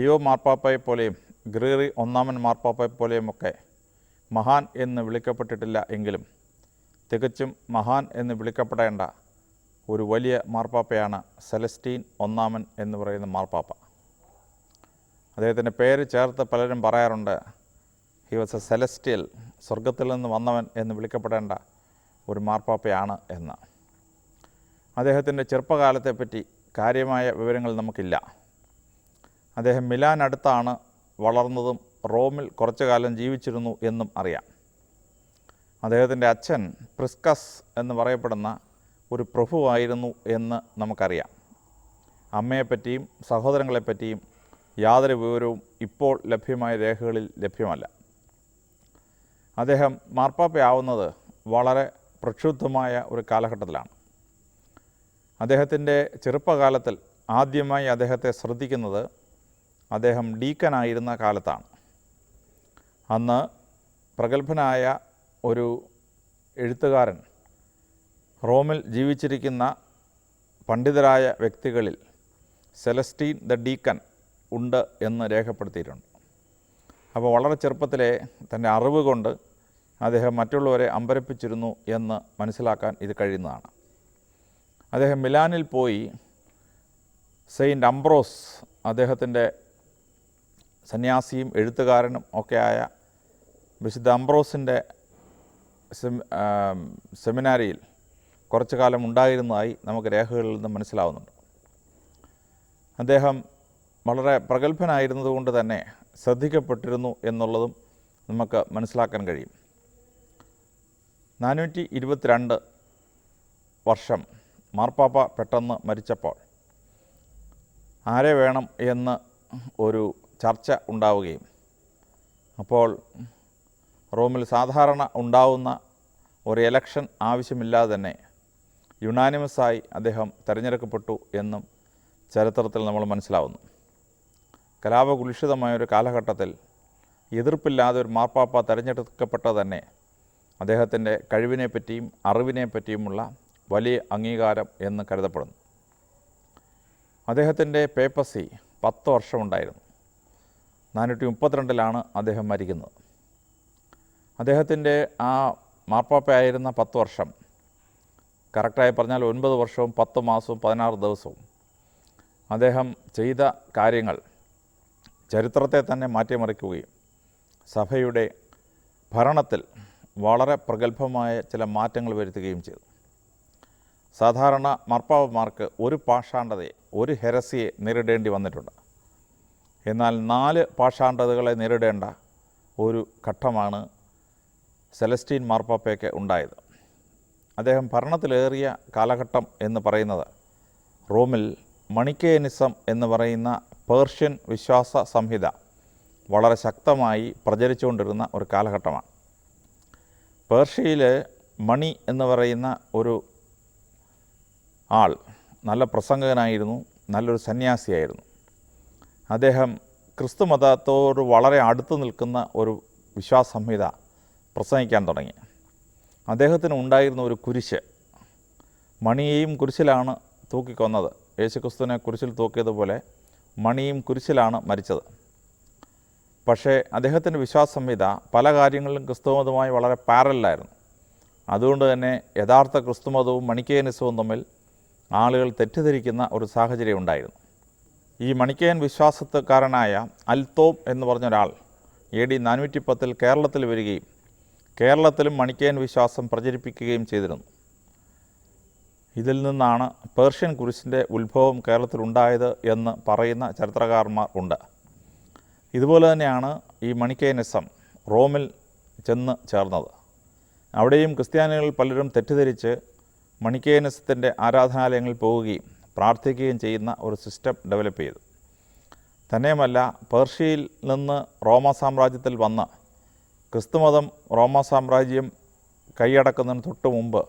Leo മാർപ്പാപ്പയെപ്പോലെയും Gregory ഒന്നാമൻ മാർപ്പാപ്പയെപ്പോലെയുമൊക്കെ മഹാൻ എന്ന് വിളിക്കപ്പെട്ടിട്ടില്ല എങ്കിലും തികച്ചും മഹാൻ എന്ന് വിളിക്കപ്പെടേണ്ട ഒരു വലിയ മാർപ്പാപ്പയാണ് സെലസ്റ്റീൻ ഒന്നാമൻ എന്ന് പറയുന്ന മാർപ്പാപ്പ. അദ്ദേഹത്തിൻ്റെ പേര് ചേർത്ത് പലരും പറയാറുണ്ട്, ഹി വാസ് എ സെലസ്റ്റിയൽ, സ്വർഗത്തിൽ നിന്ന് വന്നവൻ എന്ന് വിളിക്കപ്പെടേണ്ട ഒരു മാർപ്പാപ്പയാണ് എന്ന്. അദ്ദേഹത്തിൻ്റെ ചെറുപ്പകാലത്തെപ്പറ്റി കാര്യമായ വിവരങ്ങൾ നമുക്കില്ല. അദ്ദേഹം മിലാൻ അടുത്താണ് വളർന്നതും റോമിൽ കുറച്ചു കാലം ജീവിച്ചിരുന്നു എന്നും അറിയാം. അദ്ദേഹത്തിൻ്റെ അച്ഛൻ പ്രിസ്കസ് എന്ന് പറയപ്പെടുന്ന ഒരു പ്രഭുവായിരുന്നു എന്ന് നമുക്കറിയാം. അമ്മയെപ്പറ്റിയും സഹോദരങ്ങളെപ്പറ്റിയും യാതൊരു വിവരവും ഇപ്പോൾ ലഭ്യമായ രേഖകളിൽ ലഭ്യമല്ല. അദ്ദേഹം മാർപ്പാപ്പയാവുന്നത് വളരെ പ്രക്ഷുബ്ധമായ ഒരു കാലഘട്ടത്തിലാണ്. അദ്ദേഹത്തിൻ്റെ ചെറുപ്പകാലത്തിൽ ആദ്യമായി അദ്ദേഹത്തെ ശ്രദ്ധിക്കുന്നത് അദ്ദേഹം ഡീക്കനായിരുന്ന കാലത്താണ്. അന്ന് പ്രഗത്ഭനായ ഒരു എഴുത്തുകാരൻ റോമിൽ ജീവിച്ചിരിക്കുന്ന പണ്ഡിതരായ വ്യക്തികളിൽ സെലസ്റ്റീൻ ദ ഡീക്കൻ ഉണ്ട് എന്ന് രേഖപ്പെടുത്തിയിട്ടുണ്ട്. അപ്പോൾ വളരെ ചെറുപ്പത്തിലെ തൻ്റെ അറിവ് കൊണ്ട് അദ്ദേഹം മറ്റുള്ളവരെ അമ്പരപ്പിച്ചിരുന്നു എന്ന് മനസ്സിലാക്കാൻ ഇത് കഴിയുന്നതാണ്. അദ്ദേഹം മിലാനിൽ പോയി സെയിൻറ്റ് അംബ്രോസ്, അദ്ദേഹത്തിൻ്റെ സന്യാസിയും എഴുത്തുകാരനും ഒക്കെയായ വിശുദ്ധ അംബ്രോസിൻ്റെ സെമിനാരിയിൽ കുറച്ചു കാലം ഉണ്ടായിരുന്നതായി നമുക്ക് രേഖകളിൽ നിന്ന് മനസ്സിലാവുന്നുണ്ട്. അദ്ദേഹം വളരെ പ്രഗത്ഭനായിരുന്നതുകൊണ്ട് തന്നെ ശ്രദ്ധിക്കപ്പെട്ടിരുന്നു എന്നുള്ളതും നമുക്ക് മനസ്സിലാക്കാൻ കഴിയും. 422 വർഷം മാർപ്പാപ്പ പെട്ടെന്ന് മരിച്ചപ്പോൾ ആരെ വേണം എന്ന് ഒരു ചർച്ച ഉണ്ടാവുകയും അപ്പോൾ റോമിൽ സാധാരണ ഉണ്ടാവുന്ന ഒരു എലക്ഷൻ ആവശ്യമില്ലാതെ തന്നെ യുണാനിമസായി അദ്ദേഹം തിരഞ്ഞെടുക്കപ്പെട്ടു എന്നും ചരിത്രത്തിൽ നമ്മൾ മനസ്സിലാവുന്നു. കലാപകുലുഷിതമായൊരു കാലഘട്ടത്തിൽ എതിർപ്പില്ലാതെ ഒരു മാർപ്പാപ്പ തിരഞ്ഞെടുക്കപ്പെട്ടത് തന്നെ അദ്ദേഹത്തിൻ്റെ കഴിവിനെപ്പറ്റിയും അറിവിനെപ്പറ്റിയുമുള്ള വലിയ അംഗീകാരം എന്ന് കരുതപ്പെടുന്നു. അദ്ദേഹത്തിൻ്റെ പേപ്പസി 10 വർഷമുണ്ടായിരുന്നു. 432 അദ്ദേഹം മരിക്കുന്നത്. അദ്ദേഹത്തിൻ്റെ ആ മാർപ്പാപ്പയായിരുന്ന 10 വർഷം, കറക്റ്റായി പറഞ്ഞാൽ 9 വർഷവും 10 മാസവും 16 ദിവസവും അദ്ദേഹം ചെയ്ത കാര്യങ്ങൾ ചരിത്രത്തെ തന്നെ മാറ്റിമറിക്കുകയും സഭയുടെ ഭരണത്തിൽ വളരെ പ്രഗത്ഭമായ ചില മാറ്റങ്ങൾ വരുത്തുകയും ചെയ്തു. സാധാരണ മാർപ്പാപ്പമാർക്ക് ഒരു പാഷാണ്ഡതയെ, ഒരു ഹെരസിയെ നേരിടേണ്ടി വന്നിട്ടുണ്ട്. എന്നാൽ 4 പാഷാണ്ഡതകളെ നേരിടേണ്ട ഒരു ഘട്ടമാണ് സെലസ്റ്റീൻ മാർപ്പാപ്പയ്ക്ക് ഉണ്ടായത്. അദ്ദേഹം ഭരണത്തിലേറിയ കാലഘട്ടം എന്ന് പറയുന്നത് റോമിൽ മണിക്കേനിസം എന്ന് പറയുന്ന പേർഷ്യൻ വിശ്വാസ സംഹിത വളരെ ശക്തമായി പ്രചരിച്ചുകൊണ്ടിരുന്ന ഒരു കാലഘട്ടമാണ്. പേർഷ്യയിൽ മണി എന്ന് പറയുന്ന ഒരു ആൾ നല്ല പ്രസംഗകനായിരുന്നു, നല്ലൊരു സന്യാസിയായിരുന്നു. അദ്ദേഹം ക്രിസ്തു മതത്തോട് വളരെ അടുത്ത് നിൽക്കുന്ന ഒരു വിശ്വാസ സംഹിത പ്രസംഗിക്കാൻ തുടങ്ങി. അദ്ദേഹത്തിന് ഉണ്ടായിരുന്ന ഒരു കുരിശ്, മണിയെയും കുരിശിലാണ് തൂക്കിക്കൊന്നത്. യേശുക്രിസ്തുവിനെ കുരിശിൽ തൂക്കിയതുപോലെ മണിയും കുരിശിലാണ് മരിച്ചത്. പക്ഷേ അദ്ദേഹത്തിൻ്റെ വിശ്വാസ സംഹിത പല കാര്യങ്ങളിലും ക്രിസ്തുമതവുമായി വളരെ പാരലായിരുന്നു. അതുകൊണ്ട് തന്നെ യഥാർത്ഥ ക്രിസ്തുമതവും മണിക്കേനിസവും തമ്മിൽ ആളുകൾ തെറ്റിദ്ധരിക്കുന്ന ഒരു സാഹചര്യം ഉണ്ടായിരുന്നു. ഈ മണിക്കേൻ വിശ്വാസക്കാരനായ അൽത്തോം എന്ന് പറഞ്ഞൊരാൾ AD 410 കേരളത്തിൽ വരികയും കേരളത്തിലും മണിക്കേൻ വിശ്വാസം പ്രചരിപ്പിക്കുകയും ചെയ്തിരുന്നു. ഇതിൽ നിന്നാണ് പേർഷ്യൻ കുരിശിൻ്റെ ഉത്ഭവം കേരളത്തിലുണ്ടായത് എന്ന് പറയുന്ന ചരിത്രകാരന്മാർ ഉണ്ട്. ഇതുപോലെ തന്നെയാണ് ഈ മണിക്കേനിസം റോമിൽ ചെന്ന് ചേർന്നത്. അവിടെയും ക്രിസ്ത്യാനികൾ പലരും തെറ്റിദ്ധരിച്ച് മണിക്കേനിസത്തിൻ്റെ ആരാധനാലയങ്ങളിൽ പോവുകയും പ്രാർത്ഥിക്കുകയും ചെയ്യുന്ന ഒരു സിസ്റ്റം ഡെവലപ്പ് ചെയ്തു. തന്നെയുമല്ല, പേർഷ്യയിൽ നിന്ന് റോമ സാമ്രാജ്യത്തിൽ വന്ന് ക്രിസ്തുമതം റോമ സാമ്രാജ്യം കൈയടക്കുന്നതിന് തൊട്ട് മുമ്പ്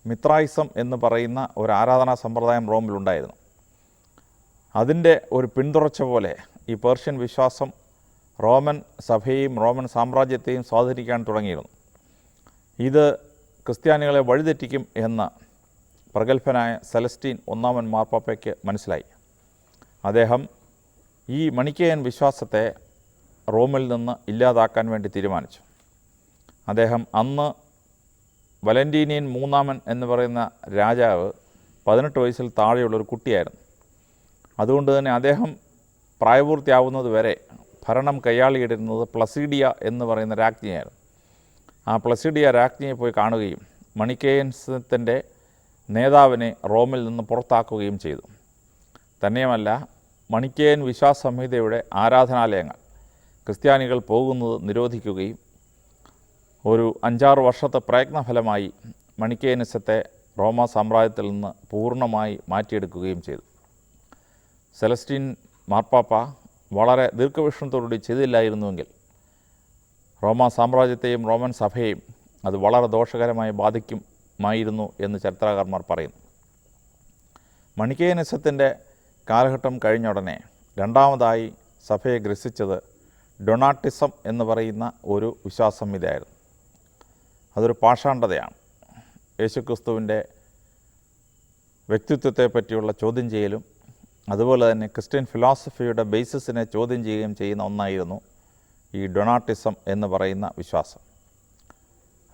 മിത്രായിസം എന്ന് പറയുന്ന ഒരു ആരാധനാ സമ്പ്രദായം റോമിലുണ്ടായിരുന്നു. അതിൻ്റെ ഒരു പിന്തുടർച്ച പോലെ ഈ പേർഷ്യൻ വിശ്വാസം റോമൻ സഭയെയും റോമൻ സാമ്രാജ്യത്തെയും സ്വാധീനിക്കാൻ തുടങ്ങിയിരുന്നു. ഇത് ക്രിസ്ത്യാനികളെ വഴിതെറ്റിക്കും എന്ന് പ്രഗത്ഭനായ സെലസ്റ്റീൻ ഒന്നാമൻ മാർപ്പാപ്പയ്ക്ക് മനസ്സിലായി. അദ്ദേഹം ഈ മണിക്കേയൻ വിശ്വാസത്തെ റോമിൽ നിന്ന് ഇല്ലാതാക്കാൻ വേണ്ടി തീരുമാനിച്ചു. അദ്ദേഹം അന്ന് വലന്റീനിയൻ മൂന്നാമൻ എന്ന് പറയുന്ന രാജാവ് 18 വയസ്സിൽ താഴെയുള്ളൊരു കുട്ടിയായിരുന്നു. അതുകൊണ്ട് തന്നെ അദ്ദേഹം പ്രായപൂർത്തിയാവുന്നത് വരെ ഭരണം കൈയാളിയിടുന്നത് പ്ലസീഡിയ എന്ന് പറയുന്ന രാജ്ഞിയായിരുന്നു. ആ പ്ലസീഡിയ രാജ്ഞിയെ പോയി കാണുകയും മണിക്കേയൻസത്തിൻ്റെ നേതാവിനെ റോമിൽ നിന്ന് പുറത്താക്കുകയും ചെയ്തു. തന്നെയുമല്ല, മണിക്കേയൻ വിശ്വാസ സംഹിതയുടെ ആരാധനാലയങ്ങൾ ക്രിസ്ത്യാനികൾ പോകുന്നത് നിരോധിക്കുകയും ഒരു 5-6 വർഷത്തെ പ്രയത്നഫലമായി മണിക്കേയനിസത്തെ റോമാ സാമ്രാജ്യത്തിൽ നിന്ന് പൂർണ്ണമായി മാറ്റിയെടുക്കുകയും ചെയ്തു. സെലസ്റ്റീൻ മാർപ്പാപ്പ വളരെ ദീർഘവീക്ഷണത്തോടുകൂടി ചെയ്തില്ലായിരുന്നുവെങ്കിൽ റോമാ സാമ്രാജ്യത്തെയും റോമൻ സഭയെയും അത് വളരെ ദോഷകരമായി ബാധിക്കുമായിരുന്നു എന്ന് ചരിത്രകാരന്മാർ പറയുന്നു. മണിക്കേയനിസത്തിൻ്റെ കാലഘട്ടം കഴിഞ്ഞ ഉടനെ രണ്ടാമതായി സഭയെ ഗ്രസിച്ചത് ഡൊണാട്ടിസം എന്ന് പറയുന്ന ഒരു വിശ്വാസ സംഹിതയായിരുന്നു. അതൊരു പാഷാണ്ഡതയാണ്. യേശുക്രിസ്തുവിൻ്റെ വ്യക്തിത്വത്തെ പറ്റിയുള്ള ചോദ്യം ചെയ്യലും അതുപോലെ തന്നെ ക്രിസ്ത്യൻ ഫിലോസഫിയുടെ ബേസിസിനെ ചോദ്യം ചെയ്യുകയും ചെയ്യുന്ന ഒന്നായിരുന്നു ഈ ഡൊണാട്ടിസം എന്ന് പറയുന്ന വിശ്വാസം.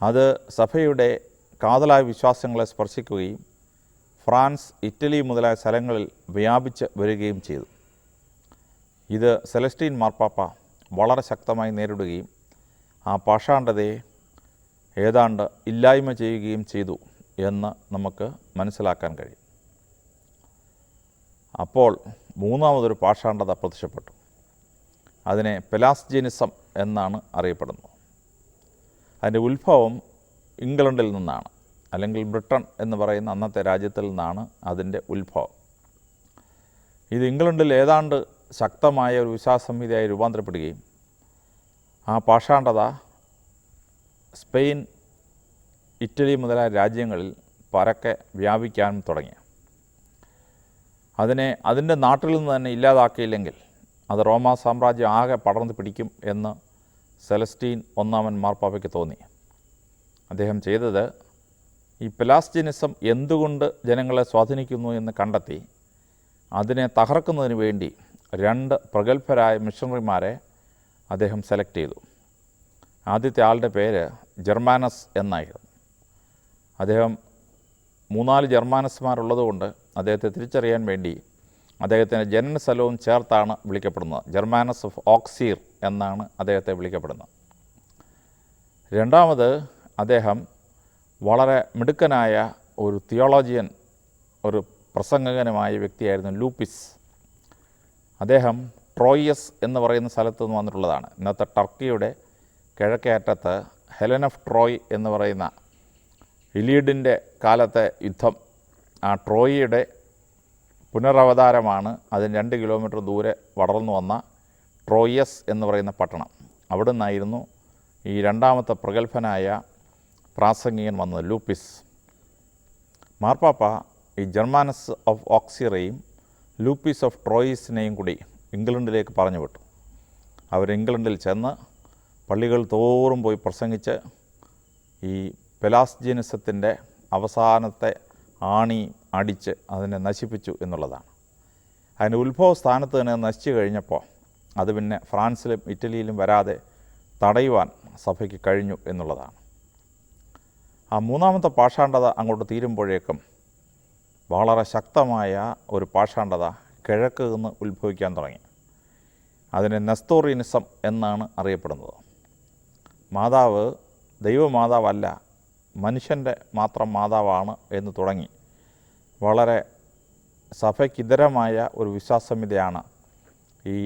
അത് സഭയുടെ കാതലായ വിശ്വാസങ്ങളെ സ്പർശിക്കുകയും ഫ്രാൻസ്, ഇറ്റലി മുതലായ സ്ഥലങ്ങളിൽ വ്യാപിച്ച് വരികയും ചെയ്തു. ഇത് സെലസ്റ്റീൻ മാർപ്പാപ്പ വളരെ ശക്തമായി നേരിടുകയും ആ പാഷാണ്ഡതയെ ഏതാണ്ട് ഇല്ലായ്മ ചെയ്യുകയും ചെയ്തു എന്ന് നമുക്ക് മനസ്സിലാക്കാൻ കഴിയും. അപ്പോൾ മൂന്നാമതൊരു പാഷാണ്ഡത പ്രത്യക്ഷപ്പെട്ടു. അതിനെ പെലാസ്ജെനിസം എന്നാണ് അറിയപ്പെടുന്നത്. അതിൻ്റെ ഉത്ഭവം ഇംഗ്ലണ്ടിൽ നിന്നാണ്, അല്ലെങ്കിൽ ബ്രിട്ടൻ എന്ന് പറയുന്ന അന്നത്തെ രാജ്യത്തിൽ നിന്നാണ് അതിൻ്റെ ഉത്ഭവം. ഇത് ഇംഗ്ലണ്ടിൽ ഏതാണ്ട് ശക്തമായ ഒരു വിശ്വാസ സംഹിതയായി രൂപാന്തരപ്പെടുകയും ആ പാഷാണ്ഡത സ്പെയിൻ, ഇറ്റലി മുതലായ രാജ്യങ്ങളിൽ പരക്കെ വ്യാപിക്കാനും തുടങ്ങി. അതിൻ്റെ നാട്ടിൽ നിന്ന് തന്നെ ഇല്ലാതാക്കിയില്ലെങ്കിൽ അത് റോമാ സാമ്രാജ്യം ആകെ പടർന്നു പിടിക്കും എന്ന് സെലസ്റ്റീൻ ഒന്നാമൻ മാർപ്പാപ്പയ്ക്ക് തോന്നി. അദ്ദേഹം ചെയ്തത് ഈ പെലാസ്ജെനിസം എന്തുകൊണ്ട് ജനങ്ങളെ സ്വാധീനിക്കുന്നു എന്ന് കണ്ടെത്തി അതിനെ തകർക്കുന്നതിന് വേണ്ടി 2 പ്രഗത്ഭരായ മിഷണറിമാരെ അദ്ദേഹം സെലക്ട് ചെയ്തു. ആദ്യത്തെ ആളുടെ പേര് ജർമാനസ് എന്നായിരുന്നു. അദ്ദേഹം 3-4 ജർമാനസ്മാരുള്ളതുകൊണ്ട് അദ്ദേഹത്തെ തിരിച്ചറിയാൻ വേണ്ടി അദ്ദേഹത്തിൻ്റെ ജനന സ്ഥലവും ചേർത്താണ് വിളിക്കപ്പെടുന്നത്. ജർമാനസ് ഓഫ് ഓക്സീർ എന്നാണ് അദ്ദേഹത്തെ വിളിക്കപ്പെടുന്നത്. രണ്ടാമത്, അദ്ദേഹം വളരെ മിടുക്കനായ ഒരു തിയോളജിയൻ, ഒരു പ്രസംഗകനുമായ വ്യക്തിയായിരുന്നു ലൂപ്പിസ്. അദ്ദേഹം ട്രോയസ് എന്ന് പറയുന്ന സ്ഥലത്ത് നിന്ന് വന്നിട്ടുള്ളതാണ്. ഇന്നത്തെ ടർക്കിയുടെ കിഴക്കേ അറ്റത്ത് ഹെലൻ ഓഫ് ട്രോയ് എന്ന് പറയുന്ന ഇലിയഡിൻ്റെ കാലത്തെ യുദ്ധം, ആ ട്രോയിയുടെ പുനരവതാരമാണ് അതിന് 2 കിലോമീറ്റർ ദൂരെ വളർന്നു വന്ന ട്രോയസ് എന്ന് പറയുന്ന പട്ടണം. അവിടെ നിന്നായിരുന്നു ഈ രണ്ടാമത്തെ പ്രഗത്ഭനായ പ്രാസംഗികൻ വന്നത്, ലൂപ്പിസ്. മാർപ്പാപ്പ ഈ ജർമാനസ് ഓഫ് ഓക്സിയറേയും ലൂപ്പിസ് ഓഫ് ട്രോയിസിനെയും കൂടി ഇംഗ്ലണ്ടിലേക്ക് പറഞ്ഞു വിട്ടു. അവർ ഇംഗ്ലണ്ടിൽ ചെന്ന് പള്ളികൾ തോറും പോയി പ്രസംഗിച്ച് ഈ പെലാസ്ജെനിസത്തിൻ്റെ അവസാനത്തെ ആണി അടിച്ച് അതിനെ നശിപ്പിച്ചു എന്നുള്ളതാണ്. അതിൻ്റെ ഉത്ഭവ സ്ഥാനത്ത് തന്നെ നശിച്ചു കഴിഞ്ഞപ്പോൾ അത് പിന്നെ ഫ്രാൻസിലും ഇറ്റലിയിലും വരാതെ തടയുവാൻ സഭയ്ക്ക് കഴിഞ്ഞു എന്നുള്ളതാണ്. ആ മൂന്നാമത്തെ പാഷാണ്ഡത അങ്ങോട്ട് തീരുമ്പോഴേക്കും വളരെ ശക്തമായ ഒരു പാഷാണ്ഡത കിഴക്ക് നിന്ന് ഉത്ഭവിക്കാൻ തുടങ്ങി. അതിനെ നെസ്തോറിനിസം എന്നാണ് അറിയപ്പെടുന്നത്. മാതാവ് ദൈവമാതാവല്ല, മനുഷ്യൻ്റെ മാത്രം മാതാവാണ് എന്ന് തുടങ്ങി വളരെ സഭയ്ക്കിതരമായ ഒരു വിശ്വാസസംഹിതയാണ് ഈ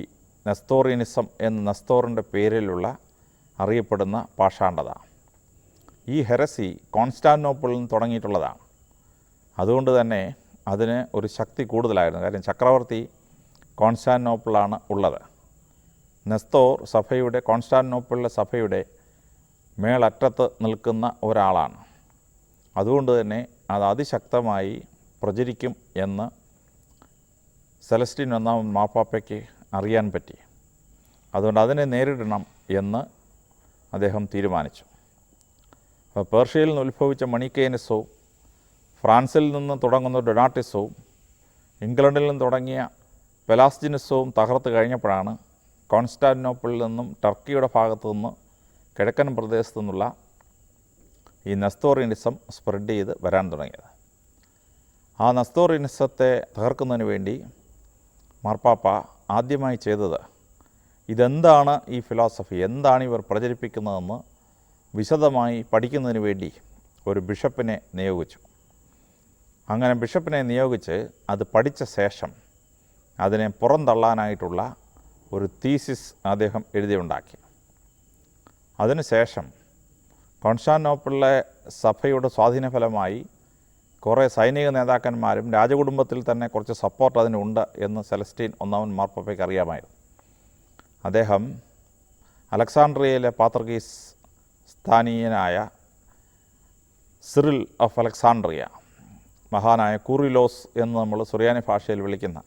നെസ്തോറിനിസം എന്ന നെസ്തോറിൻ്റെ പേരിലുള്ള അറിയപ്പെടുന്ന പാഷാണ്ഡത. ഈ ഹെരസി കോൺസ്റ്റാന്റിനോപ്പിളിൽ നിന്ന് തുടങ്ങിയിട്ടുള്ളതാണ്. അതുകൊണ്ട് തന്നെ അതിന് ഒരു ശക്തി കൂടുതലായിരുന്നു. കാര്യം ചക്രവർത്തി കോൺസ്റ്റാന്റിനോപ്പിളാണ് ഉള്ളത്. നെസ്തോർ സഭയുടെ, കോൺസ്റ്റാന്റിനോപ്പിളിലെ സഭയുടെ മേളറ്റത്ത് നിൽക്കുന്ന ഒരാളാണ്. അതുകൊണ്ട് തന്നെ അത് അതിശക്തമായി പ്രചരിക്കും എന്ന് സെലസ്റ്റീൻ ഒന്നാമൻ മാർപ്പാപ്പയ്ക്ക് അറിയാൻ പറ്റി. അതുകൊണ്ട് അതിനെ നേരിടണം എന്ന് അദ്ദേഹം തീരുമാനിച്ചു. അപ്പോൾ പേർഷ്യയിൽ നിന്ന് ഉത്ഭവിച്ച മണിക്കേനിസവും ഫ്രാൻസിൽ നിന്ന് തുടങ്ങുന്ന ഡൊണാട്ടിസവും ഇംഗ്ലണ്ടിൽ നിന്ന് തുടങ്ങിയ പെലാസ്ജിനിസവും തകർത്ത് കഴിഞ്ഞപ്പോഴാണ് കോൺസ്റ്റാന്റിനോപ്പിളിൽ നിന്നും ടർക്കിയുടെ ഭാഗത്തു നിന്ന് കിഴക്കൻ പ്രദേശത്തു നിന്നുള്ള ഈ നെസ്തോറിയനിസം സ്പ്രെഡ് ചെയ്ത് വരാൻ തുടങ്ങിയത്. ആ നെസ്തോറിയനിസത്തെ തകർക്കുന്നതിന് വേണ്ടി മാർപ്പാപ്പ ആദ്യമായി ചെയ്തത് ഇതെന്താണ് ഈ ഫിലോസഫി, എന്താണ് ഇവർ പ്രചരിപ്പിക്കുന്നതെന്ന് വിശദമായി പഠിക്കുന്നതിന് വേണ്ടി ഒരു ബിഷപ്പിനെ നിയോഗിച്ചു. അങ്ങനെ ബിഷപ്പിനെ നിയോഗിച്ച് അത് പഠിച്ച ശേഷം അതിനെ പുറന്തള്ളാനായിട്ടുള്ള ഒരു തീസിസ് അദ്ദേഹം എഴുതിയുണ്ടാക്കി. അതിനുശേഷം കോൺസ്റ്റാന്റിനോപ്പിളിലെ സഭയുടെ സ്വാധീനഫലമായി കുറേ സൈനിക നേതാക്കന്മാരും രാജകുടുംബത്തിൽ തന്നെ കുറച്ച് സപ്പോർട്ട് അതിനുണ്ട് എന്ന് സെലസ്റ്റീൻ ഒന്നാമൻ മാർപ്പാപ്പയ്ക്ക് അറിയാമായിരുന്നു. അദ്ദേഹം അലക്സാണ്ട്രിയയിലെ പാത്രികീസ് സ്ഥാനീയനായ സിറിൽ ഓഫ് അലക്സാണ്ട്രിയ, മഹാനായ കൂറിലോസ് എന്ന് നമ്മൾ സുറിയാനി ഭാഷയിൽ വിളിക്കുന്ന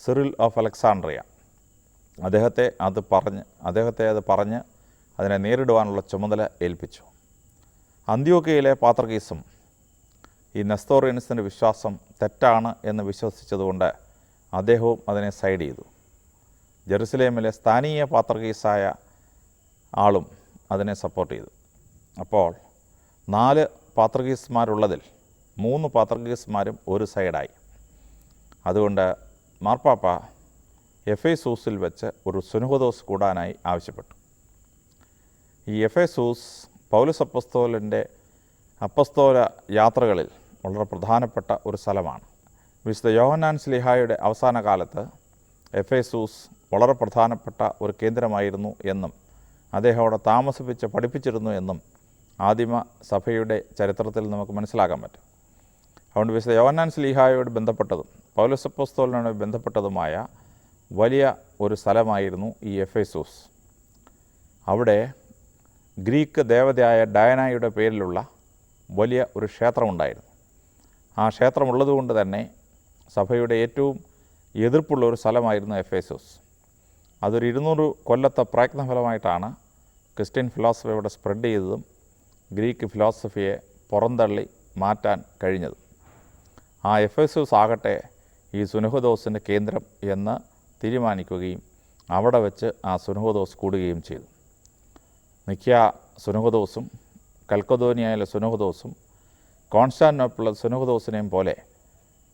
സിറിൽ ഓഫ് അലക്സാണ്ട്രിയ, അദ്ദേഹത്തെ അത് പറഞ്ഞ് അതിനെ നേരിടുവാനുള്ള ചുമതല ഏൽപ്പിച്ചു. അന്ത്യോക്യയിലെ പാത്രികീസും ഈ നെസ്തോറിയനിസത്തിൻ്റെ വിശ്വാസം തെറ്റാണ് എന്ന് വിശ്വസിച്ചതുകൊണ്ട് അദ്ദേഹവും അതിനെ സൈഡ് ചെയ്തു. ജെറുസലേമിലെ സ്ഥാനീയ പാത്രികീസായ ആളും അതിനെ സപ്പോർട്ട് ചെയ്തു. അപ്പോൾ 4 പാത്രികീസ്മാരുള്ളതിൽ 3 പാത്രികീസ്മാരും ഒരു സൈഡായി. അതുകൊണ്ട് മാർപ്പാപ്പ എഫേസൂസിൽ വെച്ച് ഒരു സുനഹദോസ് കൂടാനായി ആവശ്യപ്പെട്ടു. ഈ എഫേസൂസ് പൗലോസ് അപ്പസ്തോലൻ്റെ അപ്പസ്തോല യാത്രകളിൽ വളരെ പ്രധാനപ്പെട്ട ഒരു സ്ഥലമാണ്. വിശുദ്ധ യോഹന്നാൻ ശ്ലീഹായുടെ അവസാന കാലത്ത് എഫേസൂസ് വളരെ പ്രധാനപ്പെട്ട ഒരു കേന്ദ്രമായിരുന്നു എന്നും അദ്ദേഹം അവിടെ താമസിപ്പിച്ച് പഠിപ്പിച്ചിരുന്നു എന്നും ആദിമ സഭയുടെ ചരിത്രത്തിൽ നമുക്ക് മനസ്സിലാക്കാൻ പറ്റും. അതുകൊണ്ട് വിശുദ്ധ യോഹന്നാൻ ശ്ലീഹായോട് ബന്ധപ്പെട്ടതും പൗലോസ് അപ്പസ്തോലനോട് ബന്ധപ്പെട്ടതുമായ വലിയ ഒരു സ്ഥലമായിരുന്നു ഈ എഫേസൂസ്. അവിടെ ഗ്രീക്ക് ദേവതയായ ഡയനായുടെ പേരിലുള്ള വലിയ ഒരു ക്ഷേത്രമുണ്ടായിരുന്നു. ആ ക്ഷേത്രമുള്ളതുകൊണ്ട് തന്നെ സഭയുടെ ഏറ്റവും എതിർപ്പുള്ള ഒരു സ്ഥലമായിരുന്നു എഫേസൂസ്. അതൊരു 200 കൊല്ലത്തെ പ്രയത്നഫലമായിട്ടാണ് ക്രിസ്ത്യൻ ഫിലോസഫി അവിടെ സ്പ്രെഡ് ചെയ്തതും ഗ്രീക്ക് ഫിലോസഫിയെ പുറന്തള്ളി മാറ്റാൻ കഴിഞ്ഞതും. ആ എഫേസൂസ് ആകട്ടെ ഈ സുനഹദോസിൻ്റെ കേന്ദ്രം എന്ന് തീരുമാനിക്കുകയും അവിടെ വെച്ച് ആ സുനഹദോസ് കൂടുകയും ചെയ്തു. നിക്യ സുനഹദോസും കൽക്കദോനിയയിലെ സുനഹദോസും കോൺസ്റ്റാന്റിനോപ്പിളിലെ സുനഹദോസിനെയും പോലെ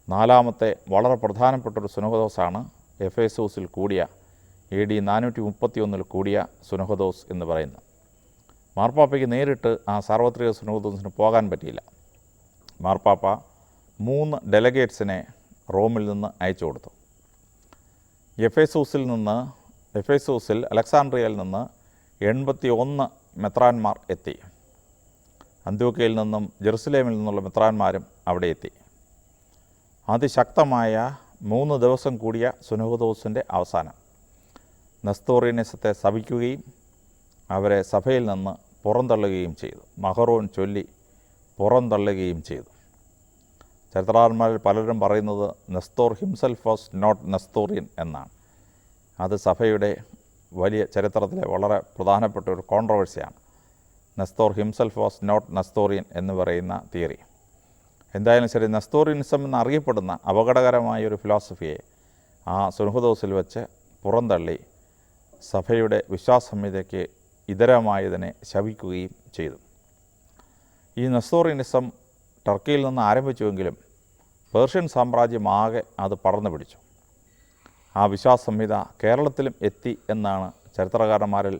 4ാമത്തെ വളരെ പ്രധാനപ്പെട്ടൊരു സുനഹദോസാണ് എഫേസൂസിൽ കൂടിയ AD 431 കൂടിയ സുനഹദോസ് എന്ന് പറയുന്നത്. മാർപ്പാപ്പയ്ക്ക് നേരിട്ട് ആ സാർവത്രിക സുനഹദോസിന് പോകാൻ പറ്റിയില്ല. മാർപ്പാപ്പ 3 ഡെലഗേറ്റ്സിനെ റോമിൽ നിന്ന് അയച്ചു കൊടുത്തു. എഫേസൂസിൽ അലക്സാണ്ട്രിയയിൽ നിന്ന് 81 മെത്രാന്മാർ എത്തി. അന്ത്യോക്യയിൽ നിന്നും ജെറുസലേമിൽ നിന്നുള്ള മെത്രാന്മാരും അവിടെ എത്തി. അതിശക്തമായ 3 ദിവസം കൂടിയ സുനഹദോസിൻ്റെ അവസാനം നെസ്തോറിയനിസത്തെ ശപിക്കുകയും അവരെ സഭയിൽ നിന്ന് പുറന്തള്ളുകയും ചെയ്തു. മഹറോൻ ചൊല്ലി പുറന്തള്ളുകയും ചെയ്തു. ചരിത്രകാരന്മാരിൽ പലരും പറയുന്നത് Nestor himself was not Nestorian എന്നാണ്. അത് സഭയുടെ വലിയ ചരിത്രത്തിലെ വളരെ പ്രധാനപ്പെട്ട ഒരു കോൺട്രവേഴ്സിയാണ്. Nestor himself was not Nestorian എന്ന് പറയുന്ന തിയറി. എന്തായാലും ശരി, നെസ്തോറിയനിസം എന്നറിയപ്പെടുന്ന അപകടകരമായ ഒരു ഫിലോസഫിയെ ആ സുനഹദോസിൽ വെച്ച് പുറന്തള്ളി സഭയുടെ വിശ്വാസസംഹിതയ്ക്ക് ഇതരമായതിനെ ശപിക്കുകയും ചെയ്തു. ഈ നെസ്തോറിയനിസം ടർക്കിയിൽ നിന്ന് ആരംഭിച്ചുവെങ്കിലും പേർഷ്യൻ സാമ്രാജ്യമാകെ അത് പടർന്നു പിടിച്ചു. ആ വിശ്വാസസംഹിത കേരളത്തിലും എത്തി എന്നാണ് ചരിത്രകാരന്മാരിൽ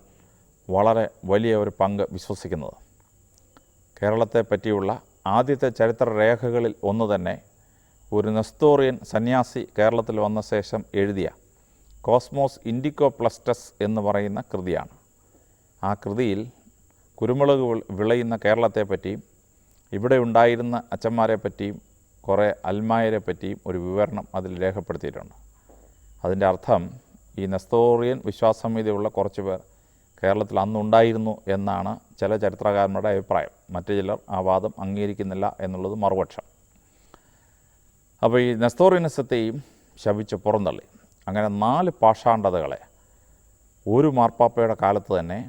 വളരെ വലിയ ഒരു പങ്ക് വിശ്വസിക്കുന്നത്. കേരളത്തെ പറ്റിയുള്ള ആദ്യത്തെ ചരിത്രരേഖകളിൽ ഒന്ന് തന്നെ ഒരു നെസ്തോറിയൻ സന്യാസി കേരളത്തിൽ വന്ന ശേഷം എഴുതിയ കോസ്മോസ് ഇൻഡിക്കോ പ്ലസ്റ്റസ് എന്ന് പറയുന്ന കൃതിയാണ്. ആ കൃതിയിൽ കുരുമുളക് വിളയുന്ന കേരളത്തെ പറ്റിയും ഇവിടെ ഉണ്ടായിരുന്ന അച്ഛന്മാരെ പറ്റിയും കുറേ അൽമായരെ പറ്റിയും ഒരു വിവരണം അതിൽ രേഖപ്പെടുത്തിയിട്ടുണ്ട്. അതിൻ്റെ അർത്ഥം ഈ നെസ്തോറിയൻ വിശ്വാസസംഹിതയുള്ള കുറച്ച് പേർ കേരളത്തിൽ അന്നുണ്ടായിരുന്നു എന്നാണ് ചില ചരിത്രകാരന്മാരുടെ അഭിപ്രായം. മറ്റു ചിലർ ആ വാദം അംഗീകരിക്കുന്നില്ല എന്നുള്ളത് മറുപക്ഷം. അപ്പോൾ ഈ നെസ്തോറിയനിസത്തെയും ശപിച്ച് പുറന്തള്ളി. അങ്ങനെ 4 പാഷാണ്ഡതകളെ ഒരു മാർപ്പാപ്പയുടെ കാലത്ത് തന്നെ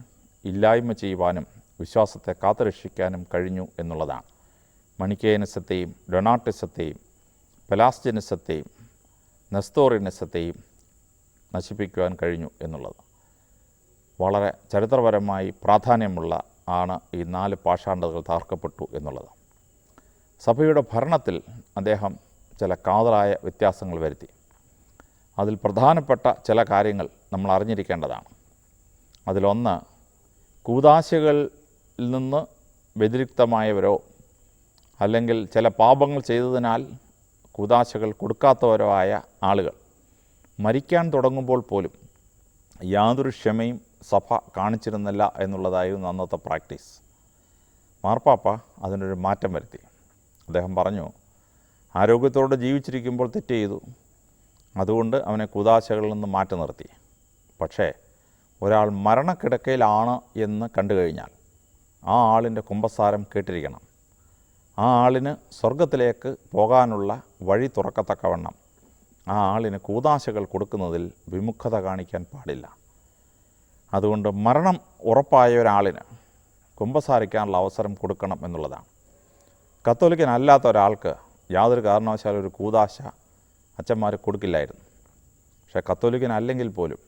ഇല്ലായ്മ ചെയ്യുവാനും വിശ്വാസത്തെ കാത്തുരക്ഷിക്കാനും കഴിഞ്ഞു എന്നുള്ളതാണ്. മണിക്കേയനിസത്തെയും ഡൊണാട്ടിസത്തെയും പെലാസ്ജിനിസത്തെയും നെസ്തോറിയനിസത്തെയും നശിപ്പിക്കുവാൻ കഴിഞ്ഞു എന്നുള്ളത്. വളരെ ചരിത്രപരമായി പ്രാധാന്യമുള്ള ആണ് ഈ 4 പാഷാണ്ഡതകൾ തകർക്കപ്പെട്ടു എന്നുള്ളത്. സഭയുടെ ഭരണത്തിൽ അദ്ദേഹം ചില കാതലായ വ്യത്യാസങ്ങൾ വരുത്തി. അതിൽ പ്രധാനപ്പെട്ട ചില കാര്യങ്ങൾ നമ്മൾ അറിഞ്ഞിരിക്കേണ്ടതാണ്. അതിലൊന്ന്, കൂദാശകളിൽ നിന്ന് വ്യതിരിക്തമായവരോ അല്ലെങ്കിൽ ചില പാപങ്ങൾ ചെയ്തതിനാൽ കൂദാശകൾ കൊടുക്കാത്തവരോ ആയ ആളുകൾ മരിക്കാൻ തുടങ്ങുമ്പോൾ പോലും യാതൊരു ക്ഷമയും സഭ കാണിച്ചിരുന്നില്ല എന്നുള്ളതായിരുന്നു അന്നത്തെ പ്രാക്ടീസ്. മാർപ്പാപ്പ അതിനൊരു മാറ്റം വരുത്തി. അദ്ദേഹം പറഞ്ഞു, ആരോഗ്യത്തോടെ ജീവിച്ചിരിക്കുമ്പോൾ തെറ്റ് ചെയ്തു, അതുകൊണ്ട് അവനെ കൂദാശകളിൽ നിന്ന് മാറ്റി നിർത്തി. പക്ഷേ ഒരാൾ മരണക്കിടക്കയിലാണ് എന്ന് കണ്ടു കഴിഞ്ഞാൽ ആ ആളിൻ്റെ കുമ്പസാരം കേട്ടിരിക്കണം. ആ ആളിന് സ്വർഗത്തിലേക്ക് പോകാനുള്ള വഴി തുറക്കത്തക്കവണ്ണം ആ ആളിന് കൂദാശകൾ കൊടുക്കുന്നതിൽ വിമുഖത കാണിക്കാൻ പാടില്ല. അതുകൊണ്ട് മരണം ഉറപ്പായ ഒരാളിന് കുമ്പസാരിക്കാനുള്ള അവസരം കൊടുക്കണം എന്നുള്ളതാണ്. കത്തോലിക്കനല്ലാത്ത ഒരാൾക്ക് യാതൊരു കാരണവശാലും ഒരു കൂദാശ അച്ഛന്മാർ കൊടുക്കില്ലായിരുന്നു. പക്ഷേ കത്തോലിക്കനല്ലെങ്കിൽ പോലും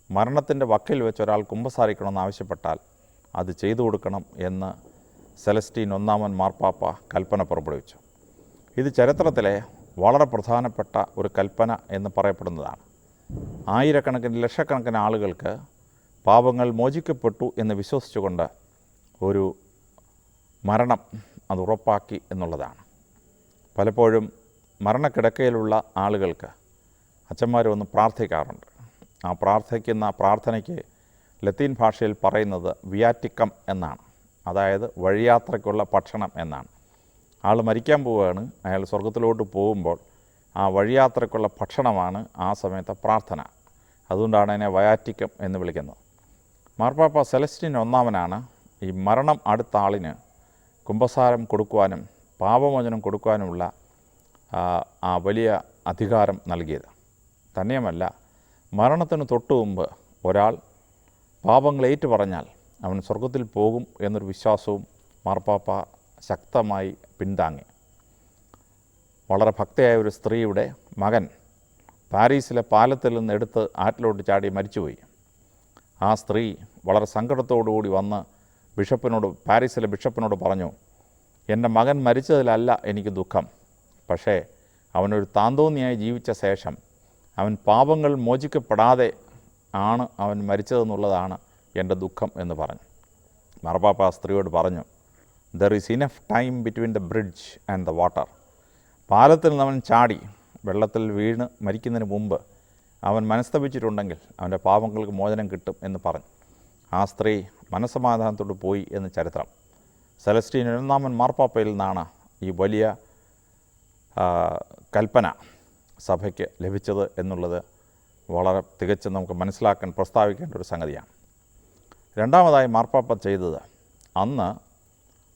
മരണത്തിൻ്റെ വക്കിൽ വെച്ച് ഒരാൾ കുമ്പസാരിക്കണമെന്ന് ആവശ്യപ്പെട്ടാൽ അത് ചെയ്തു കൊടുക്കണം എന്ന് സെലസ്റ്റീൻ ഒന്നാമൻ മാർപ്പാപ്പ കൽപ്പന പുറപ്പെടുവിച്ചു. ഇത് ചരിത്രത്തിലെ വളരെ പ്രധാനപ്പെട്ട ഒരു കൽപ്പന എന്ന് പറയപ്പെടുന്നതാണ്. ആയിരക്കണക്കിന് ലക്ഷക്കണക്കിന് ആളുകൾക്ക് പാപങ്ങൾ മോചിക്കപ്പെട്ടു എന്ന് വിശ്വസിച്ചുകൊണ്ട് ഒരു മരണം അത് ഉറപ്പാക്കി എന്നുള്ളതാണ്. പലപ്പോഴും മരണക്കിടക്കയിലുള്ള ആളുകൾക്ക് അച്ഛന്മാർ വന്ന് പ്രാർത്ഥിക്കാറുണ്ട്. ആ പ്രാർത്ഥിക്കുന്ന പ്രാർത്ഥനയ്ക്ക് ലത്തീൻ ഭാഷയിൽ പറയുന്നത് വിയാറ്റിക്കം എന്നാണ്. അതായത് വഴിയാത്രയ്ക്കുള്ള ഭക്ഷണം എന്നാണ്. ആൾ മരിക്കാൻ പോവുകയാണ്, അയാൾ സ്വർഗത്തിലോട്ട് പോകുമ്പോൾ ആ വഴിയാത്രയ്ക്കുള്ള ഭക്ഷണമാണ് ആ സമയത്തെ പ്രാർത്ഥന. അതുകൊണ്ടാണ് അതിനെ വയാറ്റിക്കം എന്ന് വിളിക്കുന്നത്. മാർപ്പാപ്പ സെലസ്റ്റീൻ ഒന്നാമനാണ് ഈ മരണം അടുത്ത ആളിന് കുമ്പസാരം കൊടുക്കുവാനും പാപമോചനം കൊടുക്കുവാനുമുള്ള ആ വലിയ അധികാരം നൽകിയത്. തന്നെയുമല്ല, മരണത്തിന് തൊട്ടു മുമ്പ് ഒരാൾ പാപങ്ങൾ ഏറ്റുപറഞ്ഞാൽ അവൻ സ്വർഗത്തിൽ പോകും എന്നൊരു വിശ്വാസവും മാർപ്പാപ്പ ശക്തമായി പിന്താങ്ങി. വളരെ ഭക്തയായ ഒരു സ്ത്രീയുടെ മകൻ പാരീസിലെ പാലത്തിൽ നിന്ന് എടുത്ത് ആറ്റിലോട്ട് ചാടി മരിച്ചുപോയി. ആ സ്ത്രീ വളരെ സങ്കടത്തോടുകൂടി വന്ന് പാരീസിലെ ബിഷപ്പിനോട് പറഞ്ഞു, എൻ്റെ മകൻ മരിച്ചതിലല്ല എനിക്ക് ദുഃഖം, പക്ഷേ അവനൊരു താന്തോന്നിയായി ജീവിച്ച ശേഷം അവൻ പാപങ്ങൾ മോചിക്കപ്പെടാതെ ആണ് അവൻ മരിച്ചതെന്നുള്ളതാണ് എൻ്റെ ദുഃഖം എന്ന് പറഞ്ഞു. മാർപ്പാപ്പ ആ സ്ത്രീയോട് പറഞ്ഞു, there is enough time between the bridge and the water. പാലത്തിൽ നിന്ന് അവൻ ചാടി വെള്ളത്തിൽ വീണ് മരിക്കുന്നതിന് മുമ്പ് അവൻ മനസ്തപിച്ചിട്ടുണ്ടെങ്കിൽ അവൻ്റെ പാപങ്ങൾക്ക് മോചനം കിട്ടും എന്ന് പറഞ്ഞു. ആ സ്ത്രീ മനസ്സമാധാനത്തോട് പോയി എന്ന് ചരിത്രം. സെലസ്റ്റീൻ ഒന്നാമൻ മാർപ്പാപ്പയിൽ നിന്നാണ് ഈ വലിയ കൽപ്പന സഭയ്ക്ക് ലഭിച്ചത് എന്നുള്ളത് വളരെ തികച്ചും നമുക്ക് പ്രസ്താവിക്കേണ്ട ഒരു സംഗതിയാണ്. രണ്ടാമതായി മാർപ്പാപ്പ ചെയ്തത്, അന്ന്